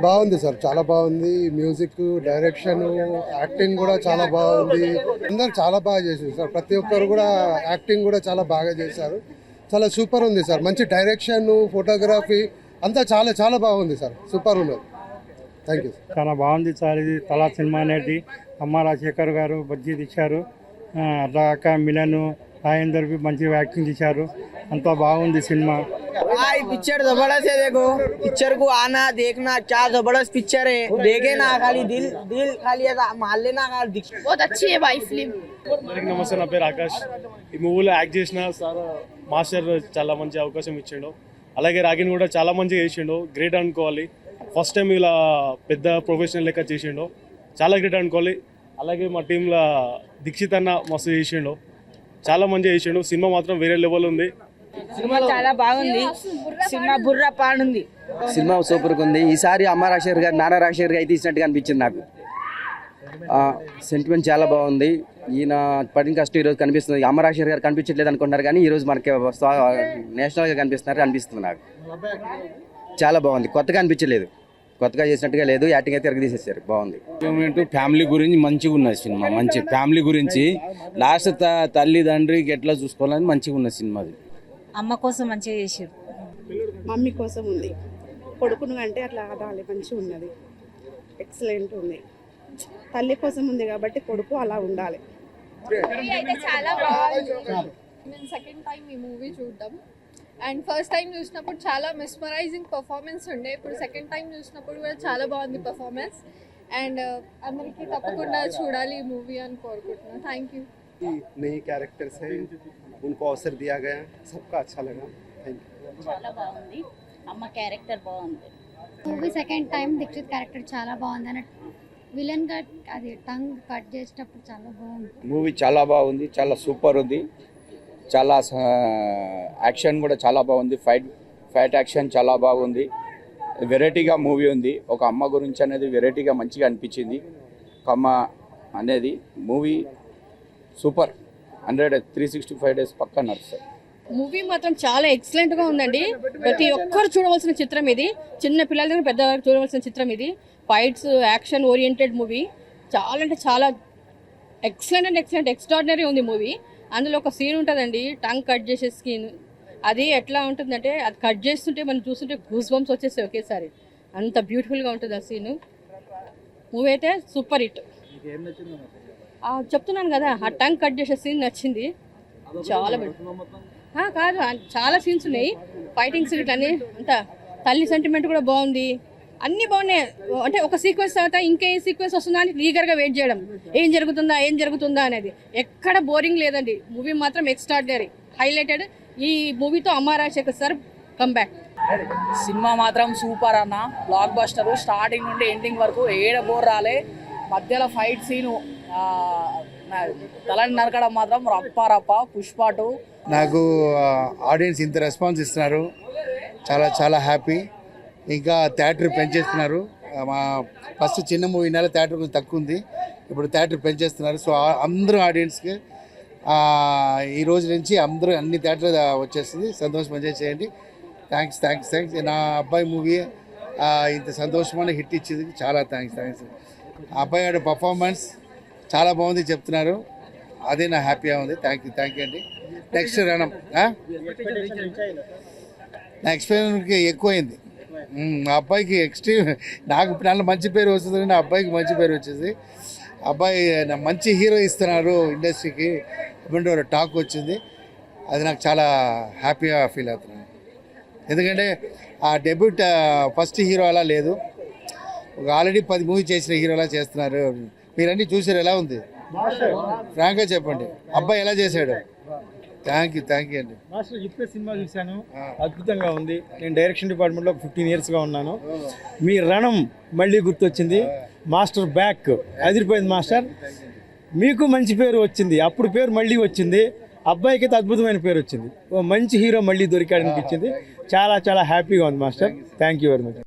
బాగుంది సార్, చాలా బాగుంది. మ్యూజిక్, డైరెక్షన్, యాక్టింగ్ కూడా చాలా బాగుంది. అందరు చాలా బాగా చేశారు సార్. ప్రతి ఒక్కరు కూడా యాక్టింగ్ కూడా చాలా బాగా చేశారు. చాలా సూపర్ ఉంది సార్. మంచి డైరెక్షన్, ఫోటోగ్రఫీ అంతా చాలా చాలా బాగుంది సార్. సూపర్ ఉన్నది. Thank you. చాలా బాగుంది సార్. ఇది తలా సినిమా అనేది అమ్మ రాజశేఖర్ గారు బజ్జీ తీశారు. అట్లాక మిలను రాజేందర్ भी మంచి యాక్టింగ్ చేశారు. అంతా బాగుంది సినిమా. पिक्चर जबरदस्त है। देखो पिक्चर को आना देखना, क्या जबरदस्त पिक्चर है। देखे ना खाली दिल खाली मार लेना। बहुत अच्छी है भाई फिल्म. అందరికి నమస్తే, నా పేరు ఆకాష్. ఈ మూవీలో యాక్ట్ చేసిన సార్ మాస్టర్ చాలా మంచి అవకాశం ఇచ్చిండు. అలాగే రాగిని కూడా చాలా మంచిగా చేసిండు. గ్రేట్ అనుకోవాలి. ఫస్ట్ టైం ఇలా పెద్ద ప్రొఫెషనల్ లెక్క చేసిండు. చాలా గ్రేట్ అనుకోవాలి. అలాగే మా టీంలో దీక్షిత్ అన్న మస్తు చేసిండు. చాలా మంచిగా చేసిండు. సినిమా మాత్రం వేరే లెవెల్ ఉంది. సినిమా చాలా బాగుంది. సినిమా బుర్ర పాడుంది. సినిమా సూపర్గా ఉంది. ఈసారి అమ్మ రాజశేఖర్ గారు నారా రాజశేఖర్ గారు అయితే తీసినట్టుగా అనిపించింది నాకు. సెంటిమెంట్ చాలా బాగుంది. ఈయన పడిన కష్టం ఈరోజు కనిపిస్తుంది. అమ్మ రాజశేఖర్ గారు కనిపించట్లేదు అనుకుంటున్నారు కానీ ఈరోజు మనకి నేషనల్గా కనిపిస్తున్నారు అనిపిస్తుంది నాకు. చాలా బాగుంది. కొత్తగా అనిపించలేదు, కొత్తగా చేసినట్టుగా లేదు. యాక్టింగ్ అయితే తిరగ తీసేసారు. బాగుంది. ఫ్యామిలీ గురించి మంచిగా ఉన్నది సినిమా. మంచి ఫ్యామిలీ గురించి లాస్ట్ తల్లి తండ్రికి ఎట్లా చూసుకోవాలని మంచిగా ఉన్నది సినిమా. అమ్మ కోసం మంచిగా చేసారు. మమ్మీ కోసం ఉంది. కొడుకును అంటే అట్లా అదాలి మంచిగా ఉన్నది. ఎక్సలెంట్ ఉంది. తల్లి కోసం ఉంది కాబట్టి కొడుకు అలా ఉండాలి. చాలా బాగుంది. నేను సెకండ్ టైం ఈ మూవీ చూడడం. అండ్ ఫస్ట్ టైం చూసినప్పుడు చాలా మెస్మరైజింగ్ పర్ఫార్మెన్స్ ఉండే. ఇప్పుడు సెకండ్ టైం చూసినప్పుడు కూడా చాలా బాగుంది పర్ఫార్మెన్స్. అండ్ అందరికీ తప్పకుండా చూడాలి ఈ మూవీ అని కోరుకుంటున్నాను. Thank you. नए कैरेक्टर्स हैं, उनको अवसर दिया गया, सबका अच्छा लगा. Thank you. చాలా బాగుంది. అమ్మ క్యారెక్టర్ బాగుంది. Movie second time Dikshith character చాలా బాగుంది. అని విలన్ కట్ అది టంగ్ కట్ చేసేటప్పుడు చాలా బాగుంది. మూవీ చాలా బాగుంది. చాలా సూపర్ ఉంది. చాలా యాక్షన్ కూడా చాలా బాగుంది. ఫైట్ యాక్షన్ చాలా బాగుంది. వెరైటీగా మూవీ ఉంది. ఒక అమ్మ గురించి అనేది వెరైటీగా మంచిగా అనిపించింది. ఒక అమ్మ అనేది మూవీ సూపర్. 365 డేస్ పక్కా నడుస్తాయి. మూవీ మాత్రం చాలా ఎక్సలెంట్గా ఉందండి. ప్రతి ఒక్కరు చూడవలసిన చిత్రం ఇది. చిన్న పిల్లల దగ్గర పెద్ద చూడవలసిన చిత్రం ఇది. Fights, action oriented movie. చాలా అంటే చాలా ఎక్సలెంట్ ఎక్స్ట్రాడినరీ ఉంది మూవీ. అందులో ఒక సీన్ ఉంటుందండి, టంగ్ కట్ చేసే స్కీన్. అది ఎట్లా ఉంటుందంటే అది కట్ చేస్తుంటే మనం చూస్తుంటే గూస్ బంప్స్ వచ్చేస్తాయి ఒకేసారి. అంత బ్యూటిఫుల్గా ఉంటుంది ఆ సీను. మూవీ అయితే సూపర్ హిట్. చెప్తున్నాను కదా, ఆ టంగ్ కట్ చేసే సీన్ నచ్చింది. చాలా కాదు, చాలా సీన్స్ ఉన్నాయి. ఫైటింగ్ సీన్స్ అన్నీ అంతా. తల్లి సెంటిమెంట్ కూడా బాగుంది. అన్నీ బాగున్నాయి. అంటే ఒక సీక్వెన్స్ తర్వాత ఇంకే సీక్వెన్స్ వస్తుందా అని ఈగర్గా వెయిట్ చేయడం. ఏం జరుగుతుందా అనేది. ఎక్కడ బోరింగ్ లేదండి. మూవీ మాత్రం ఎక్స్ట్రాడినరీ, హైలైటెడ్. ఈ మూవీతో అమ్మ రాజశేఖర్ సార్ కంబ్యాక్. సినిమా మాత్రం సూపర్ అన్న. Block buster. స్టార్టింగ్ నుండి ఎండింగ్ వరకు ఏడ బోర్ రాలే. మధ్యలో ఫైట్ సీను, తలని నరకడం మాత్రం రప్ప పుష్ప 2. నాకు ఆడియన్స్ ఇంత రెస్పాన్స్ ఇస్తున్నారు, చాలా చాలా హ్యాపీ. ఇంకా థియేటర్ పెంచేస్తున్నారు. మా ఫస్ట్ చిన్న మూవీ నెల థియేటర్ కొంచెం తక్కువ ఉంది, ఇప్పుడు థియేటర్ పెంచేస్తున్నారు. సో అందరూ ఆడియన్స్కి ఈ రోజు నుంచి అందరూ అన్ని థియేటర్ వచ్చేస్తుంది. సంతోషం ఎంజాయ్ చేయండి. థ్యాంక్స్. నా అబ్బాయి మూవీ ఇంత సంతోషమైన హిట్ ఇచ్చింది. చాలా థ్యాంక్స్. అబ్బాయి ఆడ పర్ఫార్మెన్స్ చాలా బాగుంది చెప్తున్నారు. అదే నా హ్యాపీగా ఉంది. థ్యాంక్ యూ అండి. నెక్స్ట్ రణం నా ఎక్స్పీరియన్స్కి ఎక్కువైంది. మా అబ్బాయికి ఎక్స్ట్రీమ్, నాకు నన్ను మంచి పేరు వస్తుంది, నా అబ్బాయికి మంచి పేరు వచ్చేది. అబ్బాయి మంచి హీరో ఇస్తున్నారు ఇండస్ట్రీకి అప్పుడు టాక్ వచ్చింది. అది నాకు చాలా హ్యాపీగా ఫీల్ అవుతున్నాను. ఎందుకంటే ఆ డెబ్యూట్ ఫస్ట్ హీరో అలా లేదు, ఆల్రెడీ 10 మూవీ చేసిన హీరోలా చేస్తున్నారు. మీరన్నీ చూసారు, ఎలా ఉంది ఫ్రాంక్గా చెప్పండి. అబ్బాయి ఎలా చేశాడు? థ్యాంక్ యూ అండి. మాస్టర్ ఇప్పుడే సినిమా చూశాను, అద్భుతంగా ఉంది. నేను డైరెక్షన్ డిపార్ట్మెంట్లో 15 ఇయర్స్గా ఉన్నాను. మీ రణం మళ్ళీ గుర్తొచ్చింది. మాస్టర్ బ్యాక్ అదిరిపోయింది మాస్టర్. మీకు మంచి పేరు వచ్చింది, అప్పుడు పేరు మళ్ళీ వచ్చింది. అబ్బాయికి అయితే అద్భుతమైన పేరు వచ్చింది. ఓ మంచి హీరో మళ్ళీ దొరికాడనిపించింది. చాలా చాలా హ్యాపీగా ఉంది master. Thank you very much.